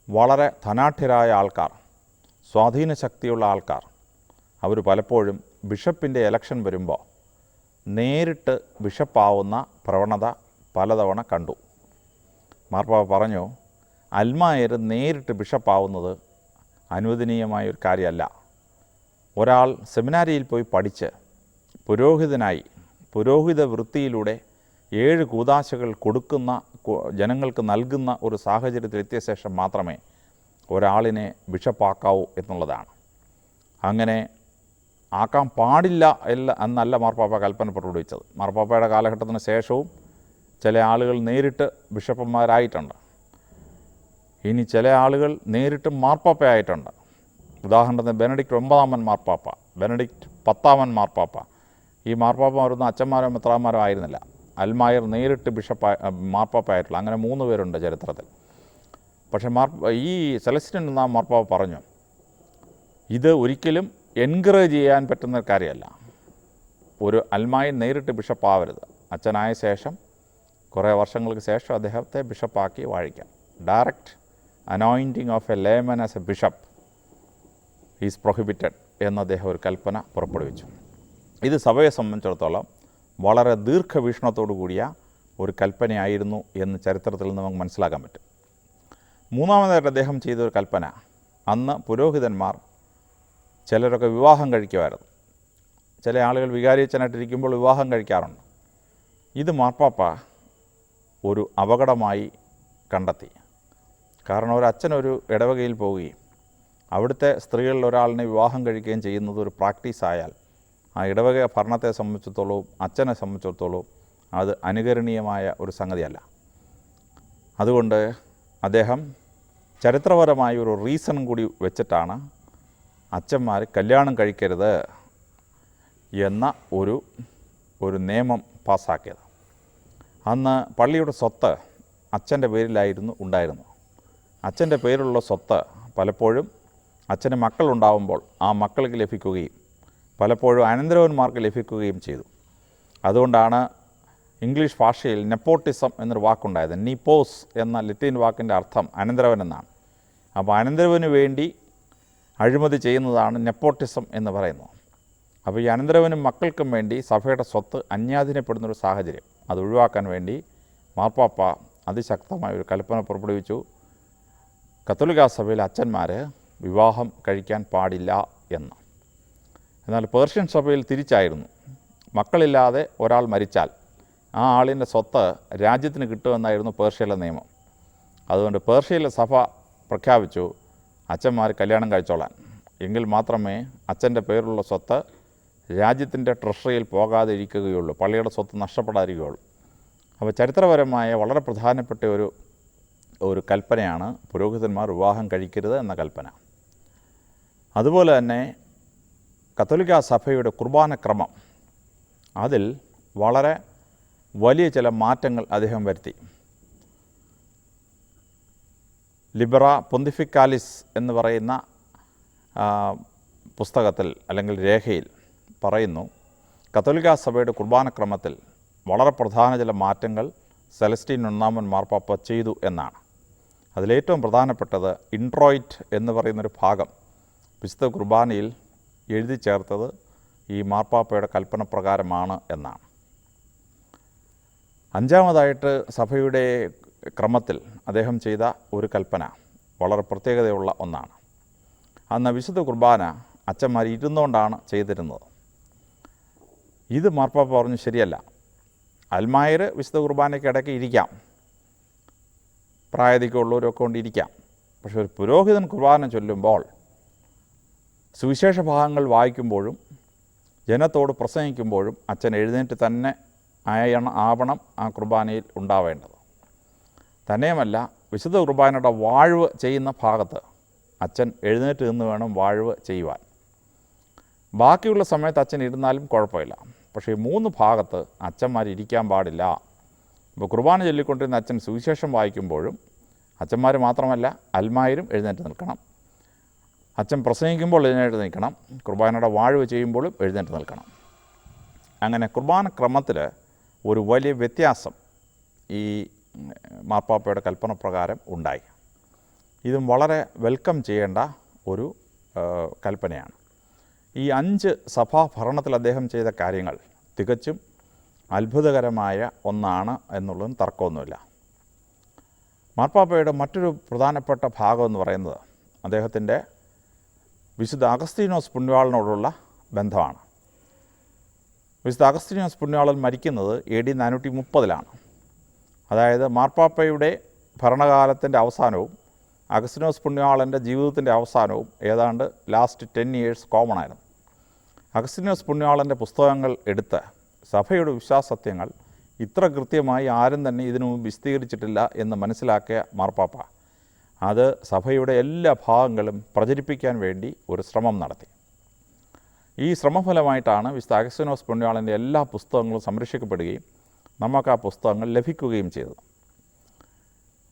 വളരെ ധനാഢ്യരായ ആൾക്കാർ, സ്വാധീന ശക്തിയുള്ള ആൾക്കാർ, അവർ പലപ്പോഴും ബിഷപ്പിൻ്റെ ഇലക്ഷൻ വരുമ്പോൾ നേരിട്ട് ബിഷപ്പാവുന്ന പ്രവണത പലതവണ കണ്ടു. മാർപ്പാപ്പ പറഞ്ഞു, അൽമായർ നേരിട്ട് ബിഷപ്പാവുന്നത് അനുവദനീയമായ ഒരു കാര്യമല്ല. ഒരാൾ സെമിനാരിയിൽ പോയി പഠിച്ച് പുരോഹിതനായി പുരോഹിത വൃത്തിയിലൂടെ 7 കൂദാശകൾ കൊടുക്കുന്ന ജനങ്ങൾക്ക് നൽകുന്ന ഒരു സാഹചര്യത്തിൽ എത്തിയ ശേഷം മാത്രമേ ഒരാളിനെ ബിഷപ്പാക്കാവൂ എന്നുള്ളതാണ്. അങ്ങനെ ആക്കാൻ പാടില്ല എന്നല്ല മാർപ്പാപ്പ കൽപ്പന പുറപ്പെടുവിച്ചത്. മാർപ്പാപ്പയുടെ കാലഘട്ടത്തിന് ശേഷവും ചില ആളുകൾ നേരിട്ട് ബിഷപ്പന്മാരായിട്ടുണ്ട്. ഇനി ചില ആളുകൾ നേരിട്ട് മാർപ്പാപ്പയായിട്ടുണ്ട്. ഉദാഹരണത്തിന് ബെനഡിക്റ്റ് 9-ാമൻ മാർപ്പാപ്പ, ബെനഡിക്റ്റ് 10-ാമൻ മാർപ്പാപ്പ. ഈ മാർപ്പാപ്പമാരൊന്നും അച്ഛന്മാരോ മെത്രാന്മാരോ ആയിരുന്നില്ല. അൽമായർ നേരിട്ട് മാർപ്പാപ്പയായിട്ടുള്ള അങ്ങനെ 3 പേരുണ്ട് ചരിത്രത്തിൽ. പക്ഷേ ഈ സെലസ്റ്റീൻ ഒന്നാം മാർപ്പാപ്പ പറഞ്ഞു, ഇത് ഒരിക്കലും എൻകറേജ് ചെയ്യാൻ പറ്റുന്ന കാര്യമല്ല. ഒരു അൽമായൻ നേരിട്ട് ബിഷപ്പാവരുത്. അച്ഛനായ ശേഷം കുറേ വർഷങ്ങൾക്ക് ശേഷം അദ്ദേഹത്തെ ബിഷപ്പാക്കി വാഴിക്കാം. Direct anointing of a layman as a bishop is prohibited എന്ന് അദ്ദേഹം ഒരു കൽപ്പന പുറപ്പെടുവിച്ചു. ഇത് സഭയെ സംബന്ധിച്ചിടത്തോളം വളരെ ദീർഘവീക്ഷണത്തോടു കൂടിയ ഒരു കൽപ്പനയായിരുന്നു എന്ന് ചരിത്രത്തിൽ നിന്ന് നമുക്ക് മനസ്സിലാക്കാൻ പറ്റും. മൂന്നാമതായിട്ട് അദ്ദേഹം ചെയ്തൊരു കൽപ്പന, അന്ന് പുരോഹിതന്മാർ ചിലരൊക്കെ വിവാഹം കഴിക്കുമായിരുന്നു. ചില ആളുകൾ വികാരിയച്ഛനായിട്ടിരിക്കുമ്പോൾ വിവാഹം കഴിക്കാറുണ്ട്. ഇത് മാർപ്പാപ്പ ഒരു അപകടമായി കണ്ടെത്തി. കാരണം ഒരച്ഛനൊരു ഇടവകയിൽ പോവുകയും അവിടുത്തെ സ്ത്രീകളിൽ ഒരാളിനെ വിവാഹം കഴിക്കുകയും ചെയ്യുന്നത് ഒരു പ്രാക്ടീസായാൽ ആ ഇടവക ഭരണത്തെ സംബന്ധിച്ചിടത്തോളവും അച്ഛനെ സംബന്ധിച്ചിടത്തോളവും അത് അനുകരണീയമായ ഒരു സംഗതിയല്ല. അതുകൊണ്ട് അദ്ദേഹം ചരിത്രപരമായ ഒരു റീസൺ കൂടി വെച്ചിട്ടാണ് അച്ഛന്മാർ കല്യാണം കഴിക്കരുത് എന്ന ഒരു നിയമം പാസ്സാക്കിയത്. അന്ന് പള്ളിയുടെ സ്വത്ത് അച്ഛൻ്റെ പേരിലായിരുന്നു ഉണ്ടായിരുന്നു. അച്ഛൻ്റെ പേരിലുള്ള സ്വത്ത് പലപ്പോഴും അച്ഛന് മക്കളുണ്ടാവുമ്പോൾ ആ മക്കൾക്ക് ലഭിക്കുകയും പലപ്പോഴും അനന്തരവന്മാർക്ക് ലഭിക്കുകയും ചെയ്തു. അതുകൊണ്ടാണ് ഇംഗ്ലീഷ് ഭാഷയിൽ നെപ്പോട്ടിസം എന്നൊരു വാക്കുണ്ടായത്. നീപ്പോസ് എന്ന ലത്തീൻ വാക്കിൻ്റെ അർത്ഥം അനന്തരവൻ എന്നാണ്. അപ്പോൾ അനന്തരവന് വേണ്ടി അഴിമതി ചെയ്യുന്നതാണ് നെപ്പോട്ടിസം എന്ന് പറയുന്നത്. അപ്പോൾ ഈ അനന്തരവനും മക്കൾക്കും വേണ്ടി സഭയുടെ സ്വത്ത് അന്യാധീനപ്പെടുന്നൊരു സാഹചര്യം അത് ഒഴിവാക്കാൻ വേണ്ടി മാർപ്പാപ്പ അതിശക്തമായ ഒരു കൽപ്പന പുറപ്പെടുവിച്ചു. കത്തോലിക്കാ സഭയിലെ അച്ഛന്മാർ വിവാഹം കഴിക്കാൻ പാടില്ല എന്ന്. എന്നാൽ പേർഷ്യൻ സഭയിൽ തിരിച്ചായിരുന്നു. മക്കളില്ലാതെ ഒരാൾ മരിച്ചാൽ ആ ആളിൻ്റെ സ്വത്ത് രാജ്യത്തിന് കിട്ടുമെന്നായിരുന്നു പേർഷ്യയിലെ നിയമം. അതുകൊണ്ട് പേർഷ്യയിലെ സഭ പ്രഖ്യാപിച്ചു അച്ഛന്മാർ കല്യാണം കഴിച്ചോളാൻ. എങ്കിൽ മാത്രമേ അച്ഛൻ്റെ പേരിലുള്ള സ്വത്ത് രാജ്യത്തിൻ്റെ ട്രഷറിയിൽ പോകാതെ ഇരിക്കുകയുള്ളൂ, പള്ളിയുടെ സ്വത്ത് നഷ്ടപ്പെടാതിരിക്കുകയുള്ളൂ. അപ്പോൾ ചരിത്രപരമായ വളരെ പ്രധാനപ്പെട്ട ഒരു കൽപ്പനയാണ് പുരോഹിതന്മാർ വിവാഹം കഴിക്കരുത് എന്ന കൽപ്പന. അതുപോലെ തന്നെ കത്തോലിക്കാ സഭയുടെ കുർബാനക്രമം അതിൽ വളരെ വലിയ ചില മാറ്റങ്ങൾ അദ്ദേഹം വരുത്തി. ലിബറ പൊന്തിഫിക്കാലിസ് എന്ന് പറയുന്ന പുസ്തകത്തിൽ അല്ലെങ്കിൽ രേഖയിൽ പറയുന്നു, കത്തോലിക്കാ സഭയുടെ കുർബാനക്രമത്തിൽ വളരെ പ്രധാന ചില മാറ്റങ്ങൾ സെലസ്റ്റീൻ ഒന്നാമൻ മാർപ്പാപ്പ ചെയ്തു എന്നാണ്. അതിലേറ്റവും പ്രധാനപ്പെട്ടത് ഇൻട്രോയിറ്റ് എന്ന് പറയുന്നൊരു ഭാഗം വിശുദ്ധ കുർബാനയിൽ എഴുതി ചേർത്തത് ഈ മാർപ്പാപ്പയുടെ കൽപ്പന പ്രകാരമാണ് എന്നാണ്. അഞ്ചാമതായിട്ട് സഭയുടെ ക്രമത്തിൽ അദ്ദേഹം ചെയ്ത ഒരു കൽപ്പന വളരെ പ്രത്യേകതയുള്ള ഒന്നാണ്. അന്ന് വിശുദ്ധ കുർബാന അച്ഛന്മാർ ഇരുന്നുകൊണ്ടാണ് ചെയ്തിരുന്നത്. ഇത് മാർപ്പാപ്പ പറഞ്ഞു ശരിയല്ല. അൽമായർ വിശുദ്ധ കുർബാനയ്ക്ക് ഇടയ്ക്ക് ഇരിക്കാം, പ്രായതിക്കുള്ളവരൊക്കെ കൊണ്ടിരിക്കാം. പക്ഷെ ഒരു പുരോഹിതൻ കുർബാന ചൊല്ലുമ്പോൾ സുവിശേഷ ഭാഗങ്ങൾ വായിക്കുമ്പോഴും ജനത്തോട് പ്രസംഗിക്കുമ്പോഴും അച്ഛൻ എഴുന്നേറ്റ് തന്നെ ആവണം ആ കുർബാനയിൽ ഉണ്ടാവേണ്ടത്. തന്നെയുമല്ല, വിശുദ്ധ കുർബാനയുടെ വാഴ്വ് ചെയ്യുന്ന ഭാഗത്ത് അച്ഛൻ എഴുന്നേറ്റ് നിന്ന് വേണം വാഴ്വ് ചെയ്യുവാൻ. ബാക്കിയുള്ള സമയത്ത് അച്ഛൻ ഇരുന്നാലും കുഴപ്പമില്ല. പക്ഷേ ഈ 3 ഭാഗത്ത് അച്ഛന്മാർ ഇരിക്കാൻ പാടില്ല. ഇപ്പോൾ കുർബാന ചൊല്ലിക്കൊണ്ടിരുന്ന അച്ഛൻ സുവിശേഷം വായിക്കുമ്പോഴും അച്ഛന്മാർ മാത്രമല്ല അൽമായരും എഴുന്നേറ്റ് നിൽക്കണം. അച്ഛൻ പ്രസംഗിക്കുമ്പോൾ എഴുന്നേറ്റ് നിൽക്കണം. കുർബാനയുടെ വാഴ്വ് ചെയ്യുമ്പോഴും എഴുന്നേറ്റ് നിൽക്കണം. അങ്ങനെ കുർബാന ക്രമത്തിൽ ഒരു വലിയ വ്യത്യാസം ഈ മാർപ്പാപ്പയുടെ കൽപ്പന പ്രകാരം ഉണ്ടായി. ഇതും വളരെ വെൽക്കം ചെയ്യേണ്ട ഒരു കൽപ്പനയാണ്. ഈ 5 സഭാഭരണത്തിൽ അദ്ദേഹം ചെയ്ത കാര്യങ്ങൾ തികച്ചും അത്ഭുതകരമായ ഒന്നാണ് എന്നുള്ളതും തർക്കമൊന്നുമില്ല. മാർപ്പാപ്പയുടെ മറ്റൊരു പ്രധാനപ്പെട്ട ഭാഗം എന്ന് പറയുന്നത് അദ്ദേഹത്തിൻ്റെ വിശുദ്ധ അഗസ്തീനോസ് പുണ്യവാളനോടുള്ള ബന്ധമാണ്. വിശുദ്ധ അഗസ്തീനോസ് പുണ്യവാളൻ മരിക്കുന്നത് AD 430 അതായത് മാർപ്പാപ്പയുടെ ഭരണകാലത്തിൻ്റെ അവസാനവും അഗസ്തീനോസ് പുണ്യവാളൻ്റെ ജീവിതത്തിൻ്റെ അവസാനവും ഏതാണ്ട് ലാസ്റ്റ് 10 years കോമൺ ആയിരുന്നു. അഗസ്തീനോസ് പുണ്യവാളൻ്റെ പുസ്തകങ്ങൾ എടുത്ത് സഭയുടെ വിശ്വാസസത്യങ്ങൾ ഇത്ര കൃത്യമായി ആരും തന്നെ ഇതിനു മുമ്പ് വിശദീകരിച്ചിട്ടില്ല എന്ന് മനസ്സിലാക്കിയ മാർപ്പാപ്പ അത് സഭയുടെ എല്ലാ ഭാഗങ്ങളും പ്രചരിപ്പിക്കാൻ വേണ്ടി ഒരു ശ്രമം നടത്തി. ഈ ശ്രമഫലമായിട്ടാണ് വിശുദ്ധ അഗസ്തീനോസ് പുണ്യവാളൻ്റെ എല്ലാ പുസ്തകങ്ങളും സംരക്ഷിക്കപ്പെടുകയും നമുക്ക് ആ പുസ്തകങ്ങൾ ലഭിക്കുകയും ചെയ്തത്.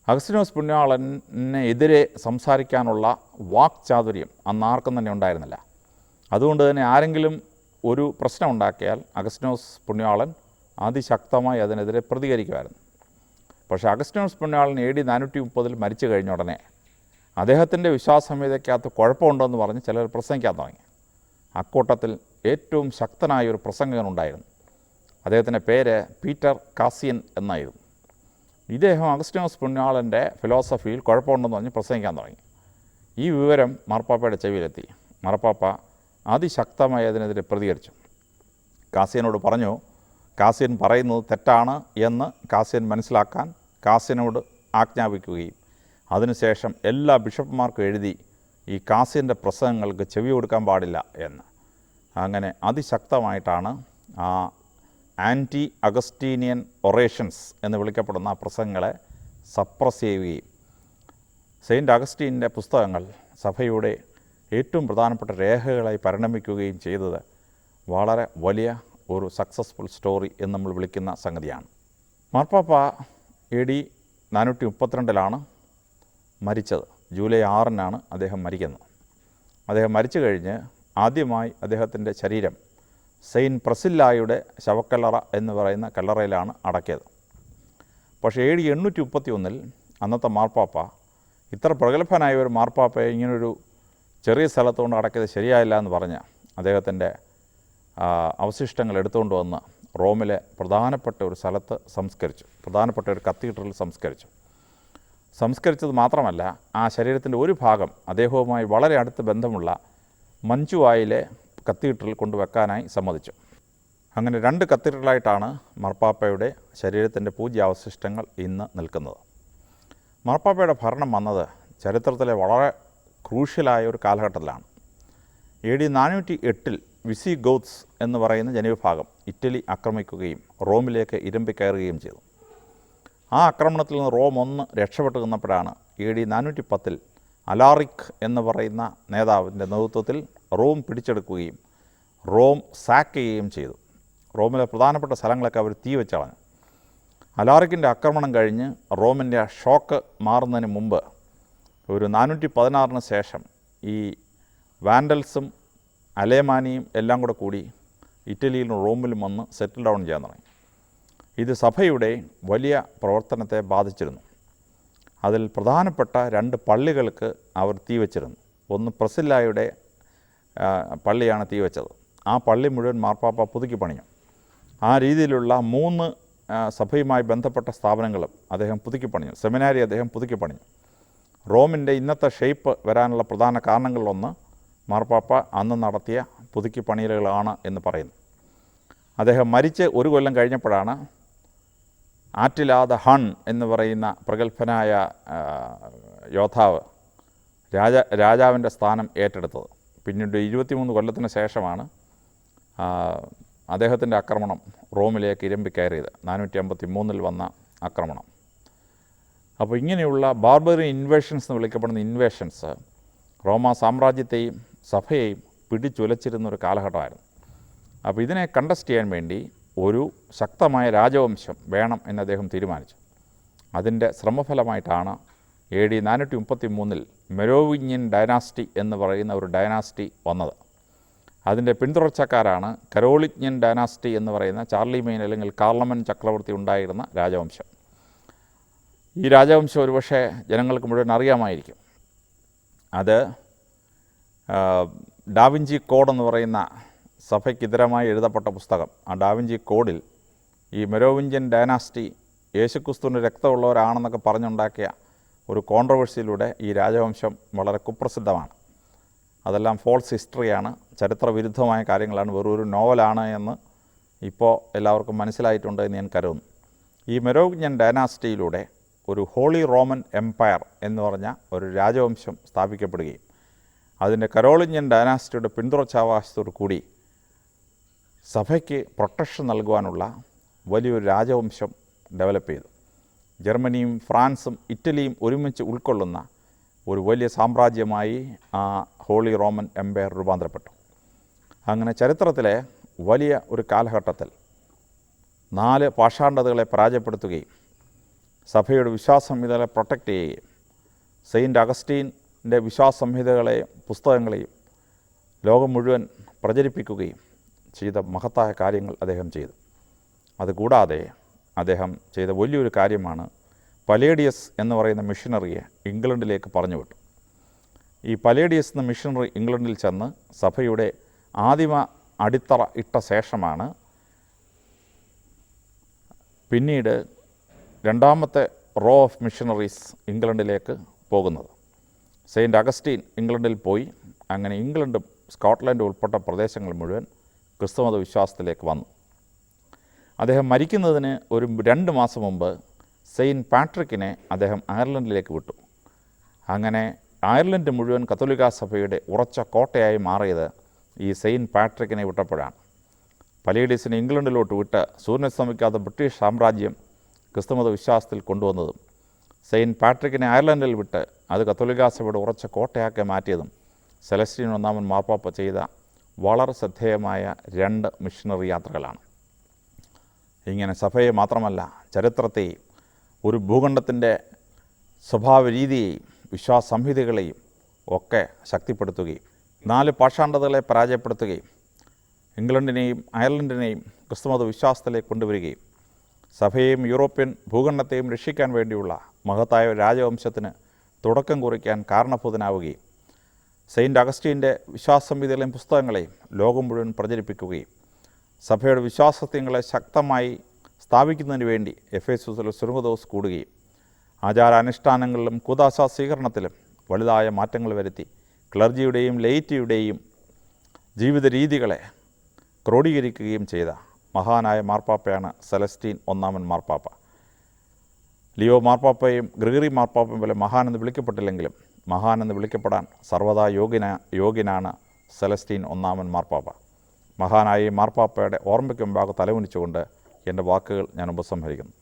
അഗസ്തീനോസ് പുണ്യവാളനെതിരെ സംസാരിക്കാനുള്ള വാക്ചാതുര്യം അന്ന് ആർക്കും തന്നെ ഉണ്ടായിരുന്നില്ല. അതുകൊണ്ട് തന്നെ ആരെങ്കിലും ഒരു പ്രശ്നം ഉണ്ടാക്കിയാൽ അഗസ്തീനോസ് പുണ്യവാളൻ അതിശക്തമായി അതിനെതിരെ പ്രതികരിക്കുമായിരുന്നു. പക്ഷേ അഗസ്തീനോസ് പുണ്യവാളൻ AD 430 മരിച്ചു കഴിഞ്ഞ ഉടനെ അദ്ദേഹത്തിൻ്റെ വിശ്വാസസംഹിതയ്ക്കകത്ത് കുഴപ്പമുണ്ടെന്ന് പറഞ്ഞ് ചിലർ പ്രസംഗിക്കാൻ തുടങ്ങി. അക്കൂട്ടത്തിൽ ഏറ്റവും ശക്തനായ ഒരു പ്രസംഗകനുണ്ടായിരുന്നു. അദ്ദേഹത്തിൻ്റെ പേര് പീറ്റർ കാസിയൻ എന്നായിരുന്നു. ഇദ്ദേഹം അഗസ്തീനോസ് പുണ്യവാളൻ്റെ ഫിലോസഫിയിൽ കുഴപ്പമുണ്ടെന്ന് പറഞ്ഞ് പ്രസംഗിക്കാൻ തുടങ്ങി. ഈ വിവരം മാർപ്പാപ്പയുടെ ചെവിയിലെത്തി. മാർപ്പാപ്പ അതിശക്തമായി അതിനെതിരെ പ്രതികരിച്ചു. കാസിയനോട് പറഞ്ഞു, കാസ്യൻ പറയുന്നത് തെറ്റാണ് എന്ന് കാസ്യൻ മനസ്സിലാക്കാൻ കാസ്യനോട് ആജ്ഞാപിക്കുകയും അതിനുശേഷം എല്ലാ ബിഷപ്പ്മാർക്കും എഴുതി ഈ കാസ്യൻ്റെ പ്രസംഗങ്ങൾക്ക് ചെവി കൊടുക്കാൻ പാടില്ല എന്ന്. അങ്ങനെ അതിശക്തമായിട്ടാണ് ആ ആൻറ്റി അഗസ്റ്റീനിയൻ ഒറേഷൻസ് എന്ന് വിളിക്കപ്പെടുന്ന ആ പ്രസംഗങ്ങളെ സപ്രസ് ചെയ്യുകയും സെയിൻറ്റ് അഗസ്റ്റീൻ്റെ പുസ്തകങ്ങൾ സഭയുടെ ഏറ്റവും പ്രധാനപ്പെട്ട രേഖകളായി പരിണമിക്കുകയും ചെയ്തത് വളരെ വലിയ ഒരു സക്സസ്ഫുൾ സ്റ്റോറി എന്ന് നമ്മൾ വിളിക്കുന്ന സംഗതിയാണ്. മാർപ്പാപ്പ AD 432 മരിച്ചത്. ജൂലൈ 6 അദ്ദേഹം മരിക്കുന്നത്. അദ്ദേഹം മരിച്ചു കഴിഞ്ഞ് ആദ്യമായി അദ്ദേഹത്തിൻ്റെ ശരീരം സെയിൻറ്റ് പ്രസില്ലായുടെ ശവക്കല്ലറ എന്ന് പറയുന്ന കല്ലറയിലാണ് അടക്കിയത്. പക്ഷേ AD 831 അന്നത്തെ മാർപ്പാപ്പ ഇത്ര പ്രഗത്ഭനായ ഒരു മാർപ്പാപ്പയെ ഇങ്ങനൊരു ചെറിയ സ്ഥലത്തുകൊണ്ട് അടക്കിയത് ശരിയായില്ല എന്ന് പറഞ്ഞ് അദ്ദേഹത്തിൻ്റെ അവശിഷ്ടങ്ങൾ എടുത്തുകൊണ്ട് വന്ന് റോമിലെ പ്രധാനപ്പെട്ട ഒരു സ്ഥലത്ത് സംസ്കരിച്ചു. പ്രധാനപ്പെട്ട ഒരു കത്തീഡ്രലിൽ സംസ്കരിച്ചത് മാത്രമല്ല, ആ ശരീരത്തിൻ്റെ ഒരു ഭാഗം അദ്ദേഹവുമായി വളരെ അടുത്ത് ബന്ധമുള്ള മഞ്ചുവായിലെ കത്തീഡ്രലിൽ കൊണ്ടുവെക്കാനായി സമ്മതിച്ചു. അങ്ങനെ 2 കത്തീഡ്രലായിട്ടാണ് മാർപ്പാപ്പയുടെ ശരീരത്തിൻ്റെ പൂജ്യാവശിഷ്ടങ്ങൾ ഇന്ന് നിൽക്കുന്നത്. മാർപ്പാപ്പയുടെ ഭരണം വന്നത് ചരിത്രത്തിലെ വളരെ ക്രൂഷ്യലായ ഒരു കാലഘട്ടത്തിലാണ്. AD 408 വിസിഗോത്സ് എന്ന് പറയുന്ന ജനവിഭാഗം ഇറ്റലി ആക്രമിക്കുകയും റോമിലേക്ക് ഇരമ്പിക്കയറുകയും ചെയ്തു. ആ ആക്രമണത്തിൽ നിന്ന് റോം ഒന്ന് രക്ഷപ്പെട്ടു നിന്നപ്പോഴാണ് AD 410 അലാറിക് എന്ന് പറയുന്ന നേതാവിൻ്റെ നേതൃത്വത്തിൽ റോം പിടിച്ചെടുക്കുകയും റോം സാക്ക് ചെയ്യുകയും ചെയ്തു. റോമിലെ പ്രധാനപ്പെട്ട സ്ഥലങ്ങളൊക്കെ അവർ തീ വെച്ച് കളഞ്ഞു. അലാറിക്കിൻ്റെ ആക്രമണം കഴിഞ്ഞ് റോമിൻ്റെ ഷോക്ക് മാറുന്നതിന് മുമ്പ് ഒരു 416 ശേഷം ഈ വാൻഡൽസും അലേമാനിയും എല്ലാം കൂടി ഇറ്റലിയിലും റോമിലും വന്ന് സെറ്റിൽ ഡൗൺ ചെയ്യാൻ തുടങ്ങി. ഇത് സഭയുടെ വലിയ പ്രവർത്തനത്തെ ബാധിച്ചിരുന്നു. അതിൽ പ്രധാനപ്പെട്ട 2 പള്ളികൾക്ക് അവർ തീ വച്ചിരുന്നു. ഒന്ന് പ്രസില്ലായുടെ പള്ളിയാണ് തീ വെച്ചത്. ആ പള്ളി മുഴുവൻ മാർപ്പാപ്പ പുതുക്കി പണിഞ്ഞു. ആ രീതിയിലുള്ള 3 സഭയുമായി ബന്ധപ്പെട്ട സ്ഥാപനങ്ങളും അദ്ദേഹം പുതുക്കി പണിഞ്ഞു. സെമിനാരി അദ്ദേഹം പുതുക്കി പണിഞ്ഞു. റോമിൻ്റെ ഇന്നത്തെ ഷേപ്പ് വരാനുള്ള പ്രധാന കാരണങ്ങളിലൊന്ന് മാർപ്പാപ്പ അന്ന് നടത്തിയ പുതുക്കി പണിയലുകളാണ് എന്ന് പറയുന്നു. അദ്ദേഹം മരിച്ച് 1 കൊല്ലം കഴിഞ്ഞപ്പോഴാണ് ആറ്റിലാ ദ ഹൺ എന്ന് പറയുന്ന പ്രഗത്ഭനായ യോദ്ധാവ് രാജാവിൻ്റെ സ്ഥാനം ഏറ്റെടുത്തത്. പിന്നീട് 23 കൊല്ലത്തിന് ശേഷമാണ് അദ്ദേഹത്തിൻ്റെ ആക്രമണം റോമിലേക്ക് ഇരമ്പിക്കയറിയത്. 453 വന്ന ആക്രമണം. അപ്പോൾ ഇങ്ങനെയുള്ള ബാർബറി ഇൻവേഷൻസ് എന്ന് വിളിക്കപ്പെടുന്ന ഇൻവേഷൻസ് റോമാ സാമ്രാജ്യത്തെയും സഭയെയും പിടിച്ചുലച്ചിരുന്നൊരു കാലഘട്ടമായിരുന്നു. അപ്പോൾ ഇതിനെ കണ്ടസ്റ്റ് ചെയ്യാൻ വേണ്ടി ഒരു ശക്തമായ രാജവംശം വേണം എന്ന് അദ്ദേഹം തീരുമാനിച്ചു. അതിൻ്റെ ശ്രമഫലമായിട്ടാണ് AD 433 മെരോവിഞ്ഞൻ ഡൈനാസ്റ്റി എന്ന് പറയുന്ന ഒരു ഡൈനാസ്റ്റി വന്നത്. അതിൻ്റെ പിന്തുടർച്ചക്കാരാണ് കരോളിഞ്ഞൻ ഡൈനാസ്റ്റി എന്ന് പറയുന്ന ചാർലിമെയിൻ അല്ലെങ്കിൽ കാർലമൻ ചക്രവർത്തി ഉണ്ടായിരുന്ന രാജവംശം. ഈ രാജവംശം ഒരുപക്ഷെ ജനങ്ങൾക്ക് മുഴുവൻ അറിയാമായിരിക്കും. അത് ഡാവിഞ്ചി കോഡ് എന്ന് പറയുന്ന സഭയ്ക്കെതിരമായി എഴുതപ്പെട്ട പുസ്തകം. ആ ഡാവിഞ്ചി കോഡിൽ ഈ മെരോവിഞ്ചൻ ഡൈനാസ്റ്റി യേശുക്രിസ്തുവിൻ്റെ രക്തമുള്ളവരാണെന്നൊക്കെ പറഞ്ഞുണ്ടാക്കിയ ഒരു കോൺട്രവേഴ്സിയിലൂടെ ഈ രാജവംശം വളരെ കുപ്രസിദ്ധമാണ്. അതെല്ലാം ഫോൾസ് ഹിസ്റ്ററിയാണ്, ചരിത്രവിരുദ്ധമായ കാര്യങ്ങളാണ്, വെറൊരു നോവലാണ് എന്ന് ഇപ്പോൾ എല്ലാവർക്കും മനസ്സിലായിട്ടുണ്ട് എന്ന് ഞാൻ കരുതുന്നു. ഈ മെരോവിഞ്ഞൻ ഡൈനാസ്റ്റിയിലൂടെ ഒരു ഹോളി റോമൻ എംപയർ എന്ന് പറഞ്ഞ ഒരു രാജവംശം സ്ഥാപിക്കപ്പെടുകയും അതിൻ്റെ കരോളിഞ്ഞൻ ഡൈനാസ്റ്റിയുടെ പിന്തുടർച്ചാവകാശത്തോടു കൂടി സഭയ്ക്ക് പ്രൊട്ടക്ഷൻ നൽകുവാനുള്ള വലിയൊരു രാജവംശം ഡെവലപ്പ് ചെയ്തു. ജർമ്മനിയും ഫ്രാൻസും ഇറ്റലിയും ഒരുമിച്ച് ഉൾക്കൊള്ളുന്ന ഒരു വലിയ സാമ്രാജ്യമായി ആ ഹോളി റോമൻ എംപയർ രൂപാന്തരപ്പെട്ടു. അങ്ങനെ ചരിത്രത്തിലെ വലിയ ഒരു കാലഘട്ടത്തിൽ 4 പാഷാണ്ഡതകളെ പരാജയപ്പെടുത്തുകയും സഭയുടെ വിശ്വാസ സംഹിതകളെ പ്രൊട്ടക്റ്റ് ചെയ്യുകയും സെയിൻറ്റ് അഗസ്റ്റീൻ്റെ വിശ്വാസ സംഹിതകളെയും പുസ്തകങ്ങളെയും ലോകം മുഴുവൻ പ്രചരിപ്പിക്കുകയും ചെയ്ത മഹത്തായ കാര്യങ്ങൾ അദ്ദേഹം ചെയ്തു. അതുകൂടാതെ അദ്ദേഹം ചെയ്ത വലിയൊരു കാര്യമാണ് പലേഡിയസ് എന്ന് പറയുന്ന മിഷനറിയെ ഇംഗ്ലണ്ടിലേക്ക് പറഞ്ഞു വിട്ടു. ഈ പലേഡിയസ് എന്ന മിഷനറി ഇംഗ്ലണ്ടിൽ ചെന്ന് സഭയുടെ ആദിമ അടിത്തറ ഇട്ട ശേഷമാണ് പിന്നീട് രണ്ടാമത്തെ റോ ഓഫ് മിഷനറീസ് ഇംഗ്ലണ്ടിലേക്ക് പോകുന്നത്. സെയിൻറ്റ് അഗസ്റ്റീൻ ഇംഗ്ലണ്ടിൽ പോയി. അങ്ങനെ ഇംഗ്ലണ്ടും സ്കോട്ട്ലൻഡും ഉൾപ്പെട്ട പ്രദേശങ്ങൾ മുഴുവൻ ക്രിസ്തുമത വിശ്വാസത്തിലേക്ക് വന്നു. അദ്ദേഹം മരിക്കുന്നതിന് ഒരു 2 മാസം മുമ്പ് സെയിൻറ്റ് പാട്രിക്കിനെ അദ്ദേഹം അയർലൻഡിലേക്ക് വിട്ടു. അങ്ങനെ അയർലൻഡ് മുഴുവൻ കത്തോലിക്കാ സഭയുടെ ഉറച്ച കോട്ടയായി മാറിയത് ഈ സെയിൻറ്റ് പാട്രിക്കിനെ വിട്ടപ്പോഴാണ്. പലീഡീസിനെ ഇംഗ്ലണ്ടിലോട്ട് വിട്ട് സൂര്യനസ്തമിക്കാത്ത ബ്രിട്ടീഷ് സാമ്രാജ്യം ക്രിസ്തുമത വിശ്വാസത്തിൽ കൊണ്ടുവന്നതും സെയിൻറ്റ് പാട്രിക്കിനെ അയർലൻഡിൽ വിട്ട് അത് കത്തോലിക്കാ സഭയുടെ ഉറച്ച കോട്ടയാക്കി മാറ്റിയതും സെലസ്റ്റീൻ ഒന്നാമൻ മാർപ്പാപ്പ ചെയ്ത വളരെ ശ്രദ്ധേയമായ 2 മിഷണറി യാത്രകളാണ്. ഇങ്ങനെ സഭയെ മാത്രമല്ല ചരിത്രത്തെയും ഒരു ഭൂഖണ്ഡത്തിൻ്റെ സ്വഭാവ രീതിയെയും വിശ്വാസ സംഹിതകളെയും ഒക്കെ ശക്തിപ്പെടുത്തുകയും 4 പാഷാണ്ഡതകളെ പരാജയപ്പെടുത്തുകയും ഇംഗ്ലണ്ടിനെയും അയർലൻഡിനെയും ക്രിസ്തുമത വിശ്വാസത്തിലേക്ക് കൊണ്ടുവരികയും സഭയെയും യൂറോപ്യൻ ഭൂഖണ്ഡത്തെയും രക്ഷിക്കാൻ വേണ്ടിയുള്ള മഹത്തായ രാജവംശത്തിന് തുടക്കം കുറിക്കാൻ കാരണഭൂതനാവുകയും സെയിൻറ്റ് അഗസ്റ്റീൻ്റെ വിശ്വാസ സംഹിതകളെയും പുസ്തകങ്ങളെയും ലോകം മുഴുവൻ പ്രചരിപ്പിക്കുകയും സഭയുടെ വിശ്വാസത്യങ്ങളെ ശക്തമായി സ്ഥാപിക്കുന്നതിന് വേണ്ടി എഫേസസിൽ സുരുമദോസ് കൂടുകയും ആചാരാനുഷ്ഠാനങ്ങളിലും കൂദാശ സ്വീകരണത്തിലും വലുതായ മാറ്റങ്ങൾ വരുത്തി ക്ലർജിയുടെയും ലെയ്റ്റിയുടെയും ജീവിത രീതികളെ ക്രോഡീകരിക്കുകയും ചെയ്ത മഹാനായ മാർപ്പാപ്പയാണ് സെലസ്റ്റീൻ ഒന്നാമൻ മാർപ്പാപ്പ. ലിയോ മാർപ്പാപ്പയും ഗ്രിഗറി മാർപ്പാപ്പയും പോലെ മഹാനെന്ന് വിളിക്കപ്പെട്ടില്ലെങ്കിലും മഹാനെന്ന് വിളിക്കപ്പെടാൻ സർവ്വതാ യോഗ്യനാണ് സെലസ്റ്റീൻ ഒന്നാമൻ മാർപ്പാപ്പ. മഹാനായ മാർപ്പാപ്പയുടെ ഓർമ്മയ്ക്ക് മുമ്പാകെ തലകുനിച്ചുകൊണ്ട് എൻ്റെ വാക്കുകൾ ഞാൻ ഉപസംഹരിക്കുന്നു.